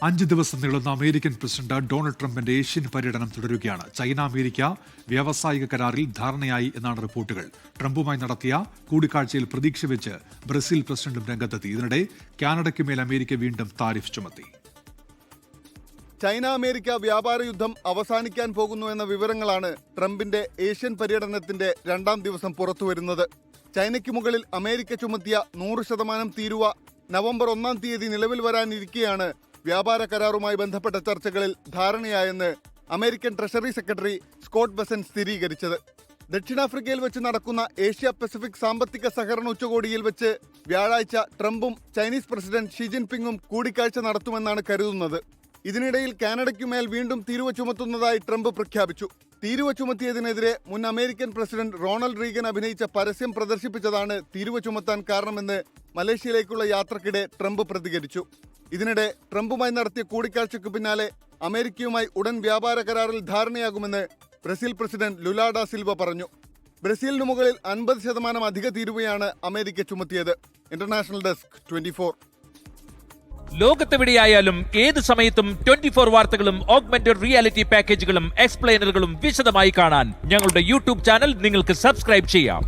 5 ദിവസം നീളുന്ന American president Donald ട്രംപിന്റെ ഏഷ്യൻ പര്യടനം തുടരുകയാണ്. ചൈന അമേരിക്ക വ്യാവസായിക കരാറിൽ ധാരണയായി എന്നാണ് റിപ്പോർട്ടുകൾ. ട്രംപുമായി നടത്തിയ കൂടിക്കാഴ്ചയിൽ പ്രതീക്ഷ വെച്ച് ബ്രസീൽ പ്രസിഡന്റും രംഗത്തെത്തി. ഇതിനിടെ കാനഡയ്ക്കുമേൽ അമേരിക്ക വീണ്ടും താരിഫ് ചുമത്തി. ചൈന അമേരിക്ക വ്യാപാര യുദ്ധം അവസാനിക്കാൻ പോകുന്നു എന്ന വിവരങ്ങളാണ് ട്രംപിന്റെ ഏഷ്യൻ പര്യടനത്തിന്റെ 2ാം ദിവസം പുറത്തുവരുന്നത്. ചൈനയ്ക്ക് മുകളിൽ അമേരിക്ക ചുമത്തിയ 100% തീരുവ നവംബർ 1-ാം തീയതി നിലവിൽ വരാനിരിക്കെയാണ് വ്യാപാര കരാറുമായി ബന്ധപ്പെട്ട ചർച്ചകളിൽ ധാരണയായെന്ന് American treasury secretary Scott Bessent സ്ഥിരീകരിച്ചത്. ദക്ഷിണാഫ്രിക്കയിൽ വെച്ച് നടക്കുന്ന ഏഷ്യ പസഫിക് സാമ്പത്തിക സഹകരണ ഉച്ചകോടിയിൽ വെച്ച് വ്യാഴാഴ്ച ട്രംപും ചൈനീസ് പ്രസിഡന്റ് ഷി ജിൻപിങ്ങും കൂടിക്കാഴ്ച നടത്തുമെന്നാണ് കരുതുന്നത്. ഇതിനിടയിൽ കാനഡയ്ക്കുമേൽ വീണ്ടും തീരുവ ചുമത്തുന്നതായി ട്രംപ് പ്രഖ്യാപിച്ചു. തീരുവ ചുമത്തിയതിനെതിരെ മുൻ അമേരിക്കൻ പ്രസിഡന്റ് റൊണാൾഡ് റീഗൻ അഭിനയിച്ച പരസ്യം പ്രദർശിപ്പിച്ചതാണ് തീരുവ ചുമത്താൻ കാരണമെന്ന് മലേഷ്യയിലേക്കുള്ള യാത്രക്കിടെ ട്രംപ് പ്രതികരിച്ചു. ഇതിനിടെ ട്രംപുമായി നടത്തിയ കൂടിക്കാഴ്ചയ്ക്ക് പിന്നാലെ അമേരിക്കയുമായി ഉടൻ വ്യാപാര കരാറിൽ ധാരണയാകുമെന്ന് ബ്രസീൽ പ്രസിഡന്റ് ലുലാ ഡാ സിൽവ പറഞ്ഞു. ബ്രസീലിന് മുകളിൽ 50% അധിക തീരുവയാണ് അമേരിക്ക ചുമത്തിയത്. International desk 24. ലോകത്തെവിടെയായാലും ഏത് സമയത്തും 24 വാർത്തകളും ഓഗ്മെന്റഡ് റിയാലിറ്റി പാക്കേജുകളും എക്സ്പ്ലെയിനറുകളും വിശദമായി കാണാൻ ഞങ്ങളുടെ യൂട്യൂബ് ചാനൽ നിങ്ങൾക്ക് സബ്സ്ക്രൈബ് ചെയ്യാം.